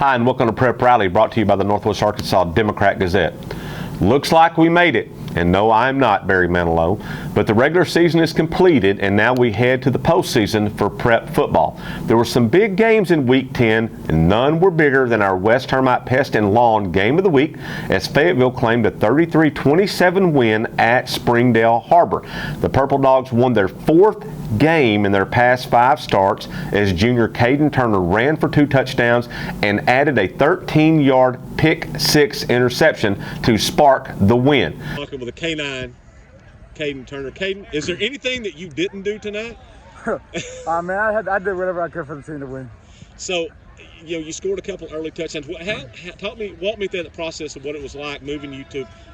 Hi, and welcome to Prep Rally, brought to you by the Northwest Arkansas Democrat-Gazette. Looks like we made it. And no, I'm not Barry Manilow, but the regular season is completed, and now we head to the postseason for prep football. There were some big games in Week 10, and none were bigger than our West Termite Pest and Lawn Game of the Week, as Fayetteville claimed a 33-27 win at Springdale Harbor. The Purple Dogs won their fourth game in their past 5 starts, as junior Caden Turner ran for 2 touchdowns and added a 13-yard pick-6 interception to spark the win. With a K9, Caden Turner. Caden, is there anything that you didn't do tonight? Man, I did whatever I could for the team to win. So, you scored a couple early touchdowns. Walk me through the process of what it was like moving you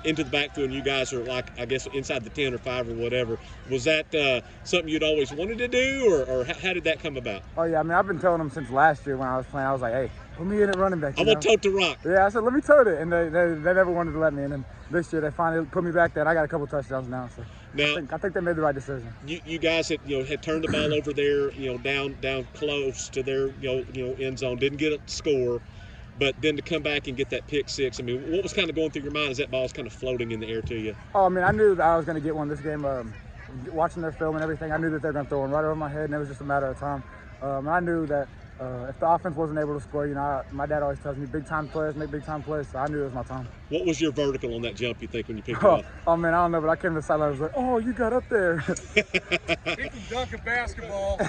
into the backfield, and you guys are like, I guess, inside the 10 or 5 or whatever. Was that something you'd always wanted to do, or how did that come about? Oh, yeah, I mean, I've been telling them since last year when I was playing. I was like, hey, put me in at running back. I'm going to tote the rock. Yeah, I said, let me tote it, and they never wanted to let me in. And this year they finally put me back there, and I got a couple touchdowns now. So now, I think they made the right decision. You guys had turned the ball over there, down close to their end zone, didn't get a score, but then to come back and get that pick 6. I mean, what was kind of going through your mind as that ball was kind of floating in the air to you? Oh, I mean, I knew that I was going to get one this game. Watching their film and everything, I knew that they were going to throw one right over my head, and it was just a matter of time. And I knew that if the offense wasn't able to score, my dad always tells me big-time players make big-time plays, so I knew it was my time. What was your vertical on that jump, you think, when you picked it up? Oh, man, I don't know, but I came to the sideline and was like, oh, you got up there. He can dunk a basketball.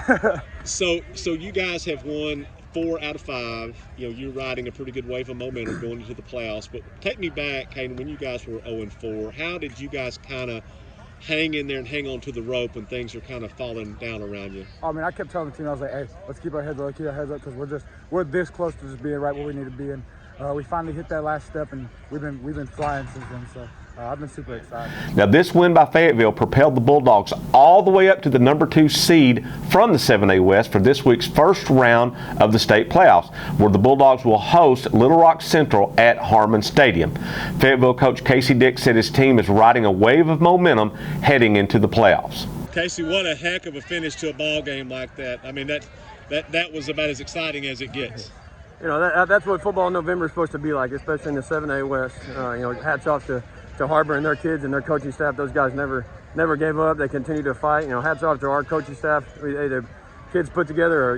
So you guys have won 4 out of 5. You're riding a pretty good wave of momentum going into the playoffs. But take me back, Caden, when you guys were 0-4, how did you guys kind of hang in there and hang on to the rope when things are kind of falling down around you? I mean, I kept telling the team, I was like, hey, let's keep our heads up, because we're this close to just being right where we need to be. And we finally hit that last step, and we've been flying since then. So I've been super excited. Now, this win by Fayetteville propelled the Bulldogs all the way up to the number 2 seed from the 7A West for this week's first round of the state playoffs, where the Bulldogs will host Little Rock Central at Harmon Stadium. Fayetteville coach Casey Dick said his team is riding a wave of momentum heading into the playoffs. Casey, what a heck of a finish to a ball game like that. I mean, that was about as exciting as it gets. That's what football in November is supposed to be like, especially in the 7A West. Hats off to Harbor and their kids and their coaching staff. Those guys never gave up. They continue to fight. Hats off to our coaching staff. The coaches put together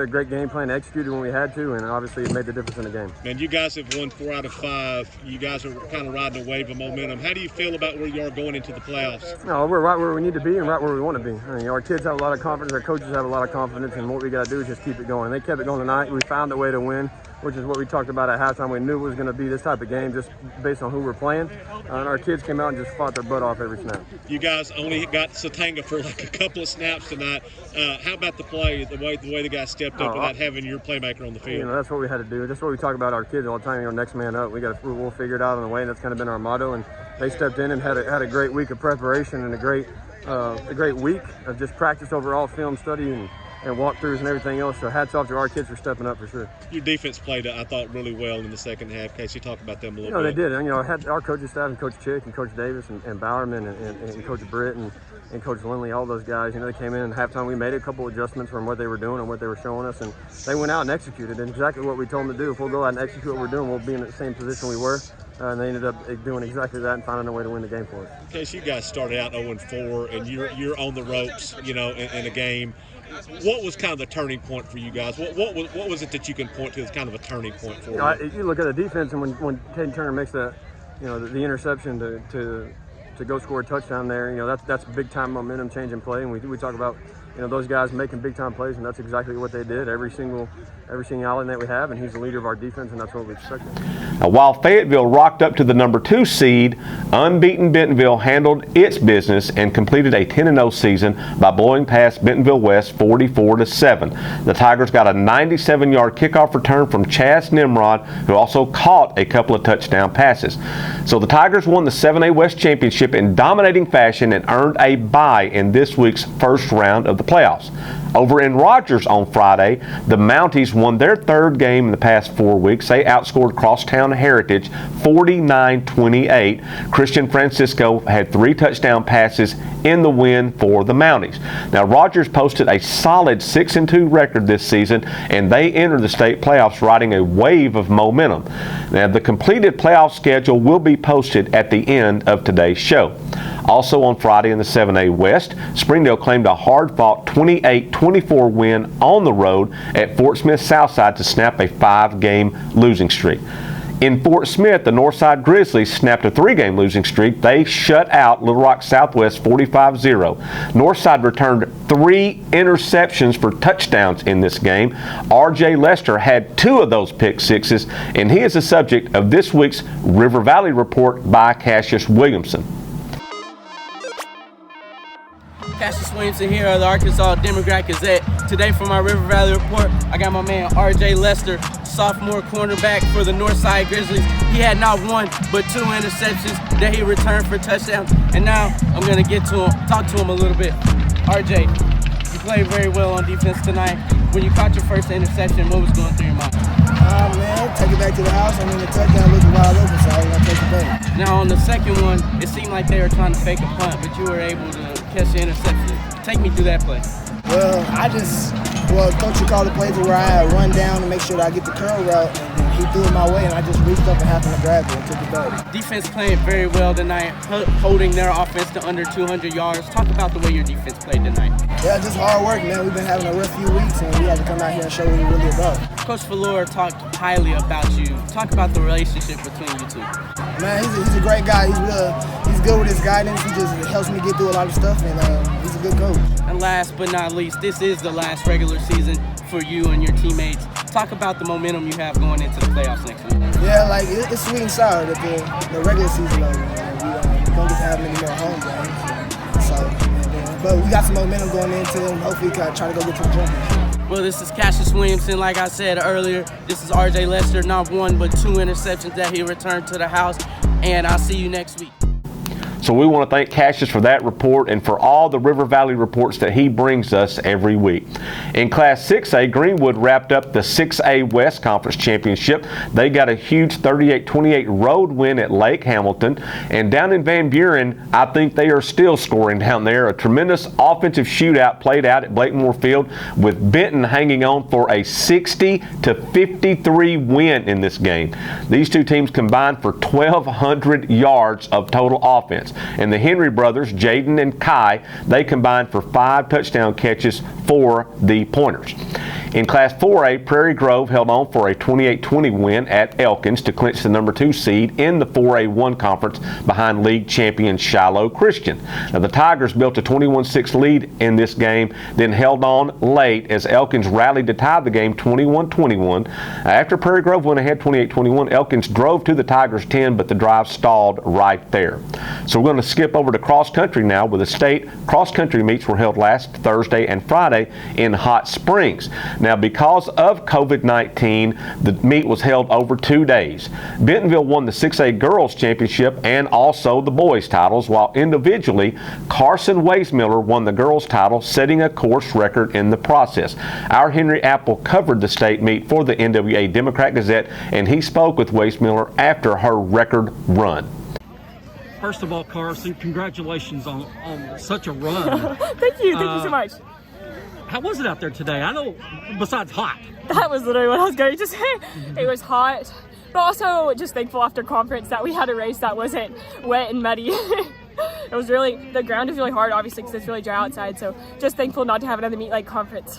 a great game plan, executed when we had to, and obviously it made the difference in the game. Man, you guys have won 4 out of 5. You guys are kind of riding a wave of momentum. How do you feel about where you are going into the playoffs? No, we're right where we need to be and right where we want to be. Our kids have a lot of confidence. Our coaches have a lot of confidence, and what we got to do is just keep it going. They kept it going tonight. We found a way to win, which is what we talked about at halftime. We knew it was going to be this type of game just based on who we're playing. And our kids came out and just fought their butt off every snap. You guys only got Satanga for like a couple of snaps tonight. How about the play, the way the guys stepped up without having your playmaker on the field? That's what we had to do. That's what we talk about our kids all the time. Next man up. We'll figure it out on the way, and that's kind of been our motto. And they stepped in and had a great week of preparation and a great week of just practice overall, film study and walkthroughs and everything else. So hats off to our kids for stepping up for sure. Your defense played, I thought, really well in the second half. Casey, talk about them a little bit. They did. Had our coaching staff and Coach Chick and Coach Davis and Bowerman and Coach Britt and Coach Lindley, all those guys, they came in at halftime. We made a couple adjustments from what they were doing and what they were showing us, and they went out and executed and exactly what we told them to do. If we'll go out and execute what we're doing, we'll be in the same position we were. And they ended up doing exactly that and finding a way to win the game for us. Casey, you guys started out 0-4, and you're on the ropes, in a game. What was kind of the turning point for you guys? What was it that you can point to as kind of a turning point for you? You look at the defense, and when Caden Turner makes the interception to go score a touchdown there, that's big time momentum changing play, and we talk about those guys making big time plays, and that's exactly what they did. Every single island that we have, and he's the leader of our defense, and that's what we expected. Now, while Fayetteville rocked up to the number 2 seed, unbeaten Bentonville handled its business and completed a 10-0 season by blowing past Bentonville West 44-7. The Tigers got a 97-yard kickoff return from Chaz Nimrod, who also caught a couple of touchdown passes. So the Tigers won the 7A West Championship in dominating fashion and earned a bye in this week's first round of the playoffs. Over in Rogers on Friday, the Mounties won their third game in the past 4 weeks. They outscored Crosstown Heritage 49-28. Christian Francisco had 3 touchdown passes in the win for the Mounties. Now, Rogers posted a solid 6-2 record this season, and they enter the state playoffs riding a wave of momentum. Now, the completed playoff schedule will be posted at the end of today's show. Also on Friday in the 7A West, Springdale claimed a hard-fought 28-24 win on the road at Fort Smith Southside to snap a 5-game losing streak. In Fort Smith, the Northside Grizzlies snapped a 3-game losing streak. They shut out Little Rock Southwest 45-0. Northside returned 3 interceptions for touchdowns in this game. R.J. Lester had 2 of those pick sixes, and he is the subject of this week's River Valley Report by Kasius Williamson. Kasius Williamson here of the Arkansas Democrat-Gazette. Today for my River Valley Report, I got my man R.J. Lester, sophomore cornerback for the Northside Grizzlies. He had not 1 but 2 interceptions that he returned for touchdowns. And now I'm going to talk to him a little bit. R.J., you played very well on defense tonight. When you caught your first interception, what was going through your mind? Man, take it back to the house. I mean, the touchdown looked wide open, so I was going to take it back. Now on the second one, it seemed like they were trying to fake a punt, but you were able to catch the interception. Take me through that play. Well, Coach would call the plays where I had run down to make sure that I get the curl route, and he threw it my way, and I just reached up and happened to grab it and took it back. Defense playing very well tonight, holding their offense to under 200 yards. Talk about the way your defense played tonight. Yeah, just hard work, man. We've been having a rough few weeks, and we had to come out here and show what we're really about. Coach Valor talked highly about you. Talk about the relationship between you two. Man, he's a great guy. He's good with his guidance. He just helps me get through a lot of stuff, and he's a good coach. And last but not least, this is the last regular season for you and your teammates. Talk about the momentum you have going into the playoffs next week. Yeah, like it's sweet and sour that the regular season over. We don't get to have many more home games. But we got some momentum going into them. Hopefully, we can try to go get to the championship. Well, this is Kasius Williamson. Like I said earlier, this is R.J. Lester. Not 1 but 2 interceptions that he returned to the house. And I'll see you next week. So we want to thank Kasius for that report and for all the River Valley reports that he brings us every week. In Class 6A, Greenwood wrapped up the 6A West Conference Championship. They got a huge 38-28 road win at Lake Hamilton. And down in Van Buren, I think they are still scoring down there. A tremendous offensive shootout played out at Blakemore Field with Benton hanging on for a 60-53 win in this game. These two teams combined for 1,200 yards of total offense. And the Henry brothers, Jaden and Kai, they combined for 5 touchdown catches for the Pointers. In Class 4A, Prairie Grove held on for a 28-20 win at Elkins to clinch the number 2 seed in the 4A1 conference behind league champion Shiloh Christian. Now, the Tigers built a 21-6 lead in this game, then held on late as Elkins rallied to tie the game 21-21. After Prairie Grove went ahead 28-21, Elkins drove to the Tigers' 10, but the drive stalled right there. So we're going to skip over to cross country now, where the state cross country meets were held last Thursday and Friday in Hot Springs. Now, because of COVID-19, the meet was held over 2 days. Bentonville won the 6A Girls Championship and also the boys titles, while individually, Carson Wasemiller won the girls title, setting a course record in the process. Our Henry Apple covered the state meet for the NWA Democrat-Gazette, and he spoke with Wasemiller after her record run. First of all, Carson, congratulations on such a run. Thank you so much. How was it out there today? I know, besides hot. That was literally what I was going to say. It was hot, but also just thankful after conference that we had a race that wasn't wet and muddy. It was really, the ground is really hard, obviously, because it's really dry outside, so just thankful not to have another meet like conference.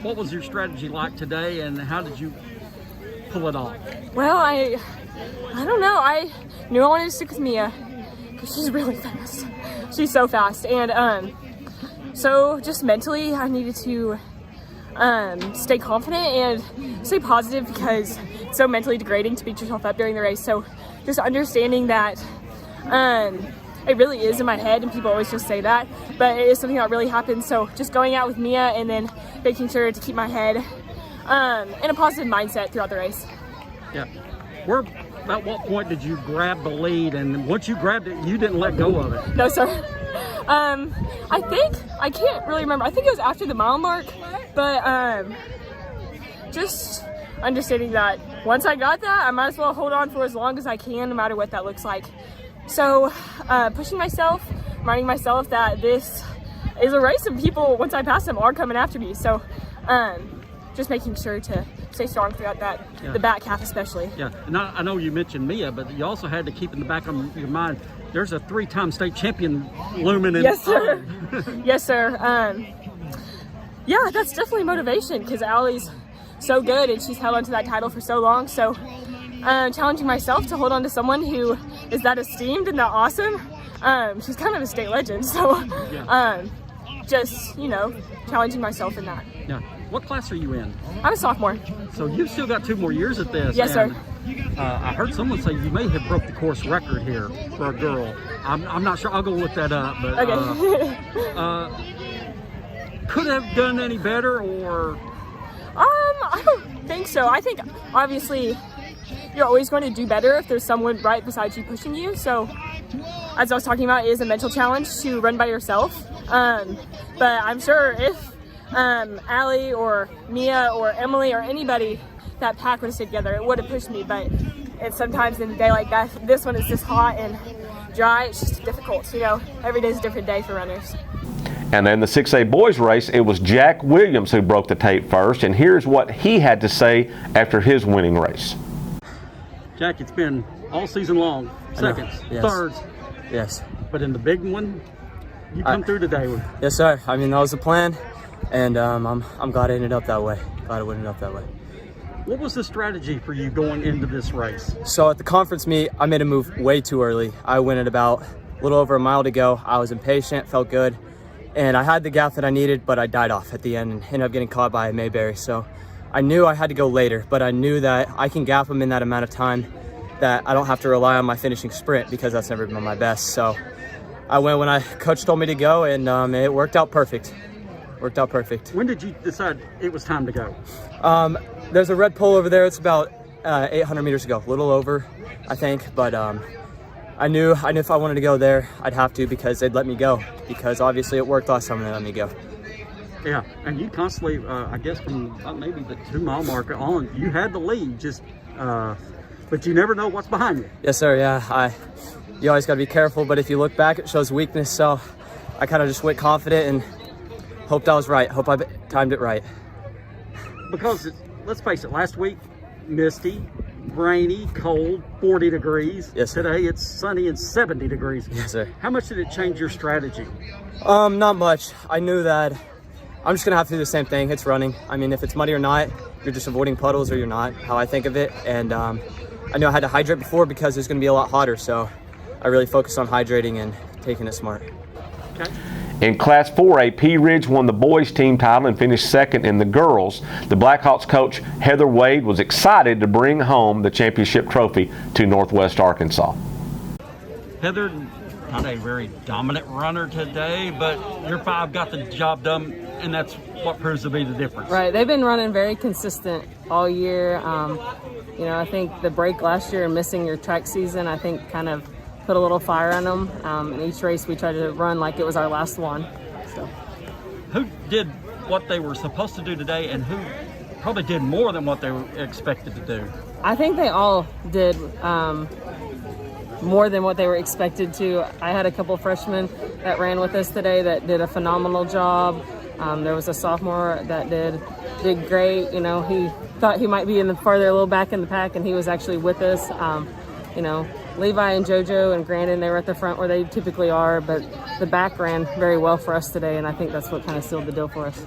What was your strategy like today, and how did you pull it off? Well, I don't know. I knew I wanted to stick with Mia, because she's really fast. She's so fast, and so just mentally, I needed to stay confident and stay positive, because it's so mentally degrading to beat yourself up during the race. So just understanding that it really is in my head, and people always just say that, but it is something that really happens. So just going out with Mia and then making sure to keep my head in a positive mindset throughout the race. Yeah. At what point did you grab the lead, and once you grabbed it, you didn't let go of it? No, sir. I can't really remember. I think it was after the mile mark, but just understanding that once I got that, I might as well hold on for as long as I can, no matter what that looks like. So pushing myself, reminding myself that this is a race and people, once I pass them, are coming after me. So just making sure to stay strong throughout that, the back half especially. Yeah, and I know you mentioned Mia, but you also had to keep in the back of your mind, there's a 3-time state champion looming in. Yes, sir. Yes, sir. Yeah, that's definitely motivation because Allie's so good and she's held on to that title for so long. So challenging myself to hold on to someone who is that esteemed and that awesome. She's kind of a state legend. So just, you know, challenging myself in that. Yeah. What class are you in? I'm a sophomore. So you've still got 2 more years at this. Yes, sir. I heard someone say you may have broke the course record here for a girl. I'm not sure. I'll go look that up. But Okay. Could have done any better, or? I don't think so. I think obviously you're always going to do better if there's someone right beside you pushing you. So as I was talking about, it is a mental challenge to run by yourself. But I'm sure if Allie or Mia or Emily or anybody, that pack would have stayed together, it would have pushed me. But it's sometimes in a day like that, this one is just hot and dry, it's just difficult. You know, every day is a different day for runners. And then the 6A boys race, it was Jack Williams who broke the tape first, and here's what he had to say after his winning race. Jack, it's been all season long, seconds, Yes. thirds. Yes. But in the big one, you come through today. Yes, sir. I mean, that was the plan, and I'm glad it ended up that way. Glad it ended up that way. What was the strategy for you going into this race? So at the conference meet, I made a move way too early. I went at about a little over a mile to go. I was impatient, felt good, and I had the gap that I needed, but I died off at the end and ended up getting caught by a Mayberry. So I knew I had to go later, but I knew that I can gap them in that amount of time, that I don't have to rely on my finishing sprint because that's never been my best. So I went when coach told me to go, and it worked out perfect. Worked out perfect. When did you decide it was time to go? There's a red pole over there. It's about 800 meters to go, a little over, I think. But I knew if I wanted to go there, I'd have to, because they'd let me go. Because obviously it worked last time and they let me go. Yeah, and you constantly, I guess from maybe the 2 mile marker on, you had the lead, just, but you never know what's behind you. Yes, sir. Yeah, you always got to be careful. But if you look back, it shows weakness. So I kind of just went confident and hoped I was right. Hope I timed it right. Because let's face it, last week, misty, rainy, cold, 40 degrees. Yes, sir. Today it's sunny and 70 degrees. Yes, sir. How much did it change your strategy? Not much. I knew that I'm just going to have to do the same thing. It's running. I mean, if it's muddy or not, you're just avoiding puddles or you're not, how I think of it. And I knew I had to hydrate before because it's going to be a lot hotter. So I really focused on hydrating and taking it smart. Okay. In Class 4A, Pea Ridge won the boys team title and finished second in the girls. The Blackhawks coach Heather Wade was excited to bring home the championship trophy to Northwest Arkansas. Heather, not a very dominant runner today, but your 5 got the job done, and that's what proves to be the difference. Right, they've been running very consistent all year. You know, I think the break last year and missing your track season, I think kind of put a little fire on them. In each race we tried to run like it was our last one. So, who did what they were supposed to do today, and who probably did more than what they were expected to do? I think they all did more than what they were expected to. I had a couple freshmen that ran with us today that did a phenomenal job. There was a sophomore that did great. You know, he thought he might be in the farther a little back in the pack, and he was actually with us. You know, Levi and JoJo and Grandin, they were at the front where they typically are, but the back ran very well for us today, and I think that's what kind of sealed the deal for us.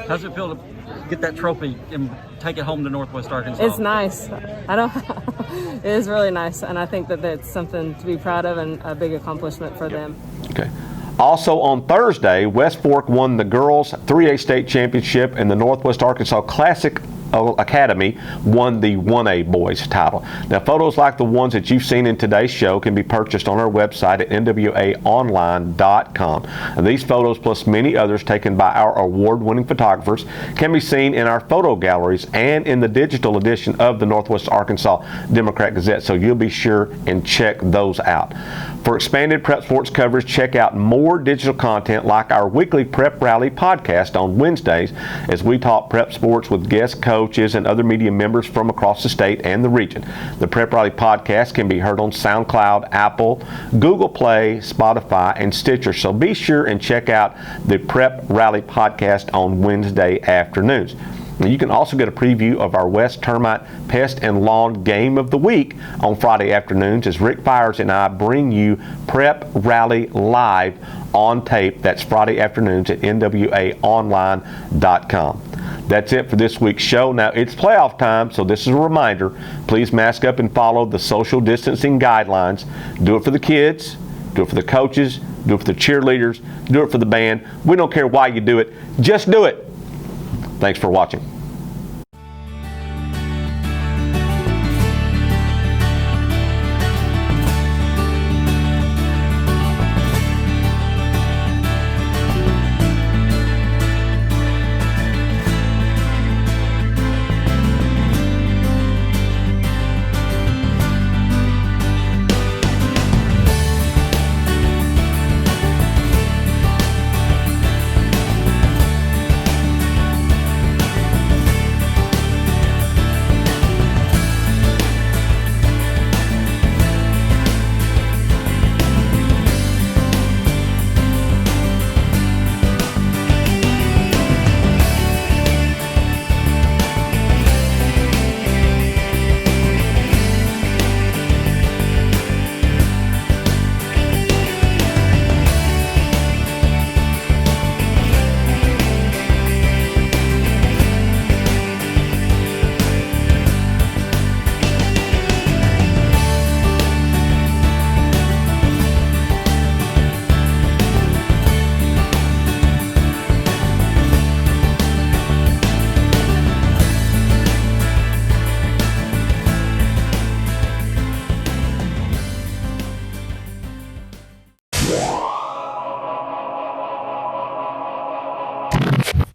How's it feel to get that trophy and take it home to Northwest Arkansas? It's nice. It is really nice, and I think that that's something to be proud of and a big accomplishment for them. Okay. Also on Thursday, West Fork won the girls 3A state championship in the Northwest Arkansas Classic Academy won the 1A boys title. Now, photos like the ones that you've seen in today's show can be purchased on our website at NWAOnline.com. And these photos, plus many others taken by our award-winning photographers, can be seen in our photo galleries and in the digital edition of the Northwest Arkansas Democrat-Gazette, so you'll be sure and check those out. For expanded prep sports coverage, check out more digital content like our weekly Prep Rally podcast on Wednesdays as we talk prep sports with guest coaches and other media members from across the state and the region. The Prep Rally podcast can be heard on SoundCloud, Apple, Google Play, Spotify, and Stitcher, so be sure and check out the Prep Rally podcast on Wednesday afternoons. Now, you can also get a preview of our West Termite Pest and Lawn Game of the Week on Friday afternoons as Rick Fires and I bring you Prep Rally live on tape. That's Friday afternoons at NWAOnline.com. That's it for this week's show. Now, it's playoff time, so this is a reminder. Please mask up and follow the social distancing guidelines. Do it for the kids, do it for the coaches, do it for the cheerleaders, do it for the band. We don't care why you do it. Just do it. Thanks for watching.